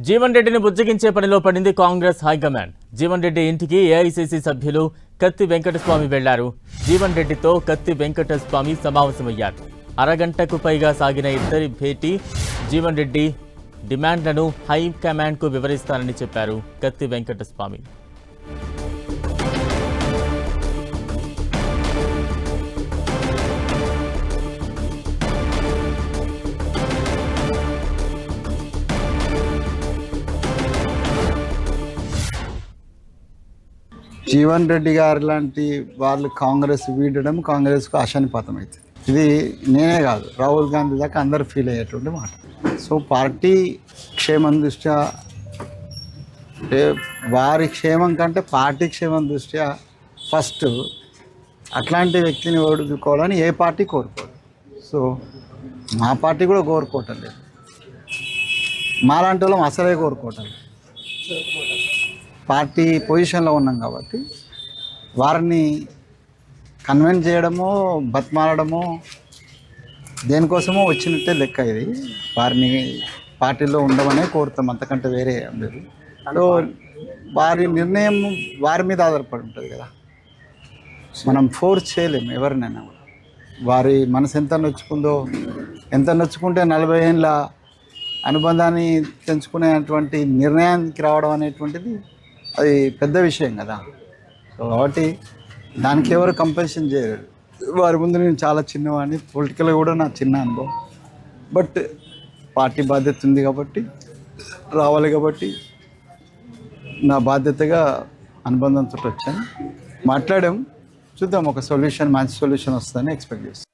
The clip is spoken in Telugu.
జీవన్ రెడ్డిని బుజ్జగించే పనిలో పడింది కాంగ్రెస్ హైకమాండ్. జీవన్ రెడ్డి ఇంటికి ఏఐసీసీ సభ్యులు కత్తి వెంకటస్వామి వెళ్లారు. జీవన్ రెడ్డితో కత్తి వెంకటస్వామి సమావేశమయ్యారు. అరగంటకు పైగా సాగిన ఇద్దరి భేటీ. జీవన్ రెడ్డి డిమాండ్లను హైకమాండ్కు వివరిస్తానని చెప్పారు కత్తి వెంకటస్వామి. జీవన్ రెడ్డి గారు లాంటి వాళ్ళు కాంగ్రెస్ వీడడం కాంగ్రెస్కు ఆశానిపాతం అవుతుంది. ఇది నేనే కాదు, రాహుల్ గాంధీ దాకా అందరు ఫీల్ అయ్యేటువంటి మాట. సో పార్టీ క్షేమం దృష్ట్యా, వారి క్షేమం కంటే పార్టీ క్షేమం దృష్ట్యా ఫస్ట్ అట్లాంటి వ్యక్తిని ఓడుకోవాలని ఏ పార్టీ కోరుకోదు. సో మా పార్టీ కూడా కోరుకోవటం లేదు, మాలాంటి వాళ్ళం అసలే కోరుకోవటం లేదు. పార్టీ పొజిషన్లో ఉన్నాం కాబట్టి వారిని కన్విన్స్ చేయడమో బతిమాలడమో దేనికోసమో వచ్చినట్టే లెక్క. ఇది వారిని పార్టీలో ఉండమనే కోరుతాం, అంతకంటే వేరే లేదు. సో వారి నిర్ణయం వారి మీద ఆధారపడి ఉంటుంది కదా, మనం ఫోర్స్ చేయలేము ఎవరినైనా. వారి మనసు ఎంత నొచ్చుకుంటే 40 ఏళ్ళ అనుబంధాన్ని తెంచుకునేటువంటి నిర్ణయానికి రావడం అనేటువంటిది అది పెద్ద విషయం కదా. సో కాబట్టి దానికి ఎవరు కంపల్షన్ చేయరు. వారి ముందు నేను చాలా చిన్నవాడిని, పొలిటికల్గా కూడా నా చిన్న అనుభవం. బట్ పార్టీ బాధ్యత ఉంది కాబట్టి రావాలి, కాబట్టి నా బాధ్యతగా అనుబంధంతో వచ్చాను, మాట్లాడాం. చూద్దాం, ఒక సొల్యూషన్, మంచి సొల్యూషన్ వస్తుందని ఎక్స్పెక్ట్ చేస్తాను.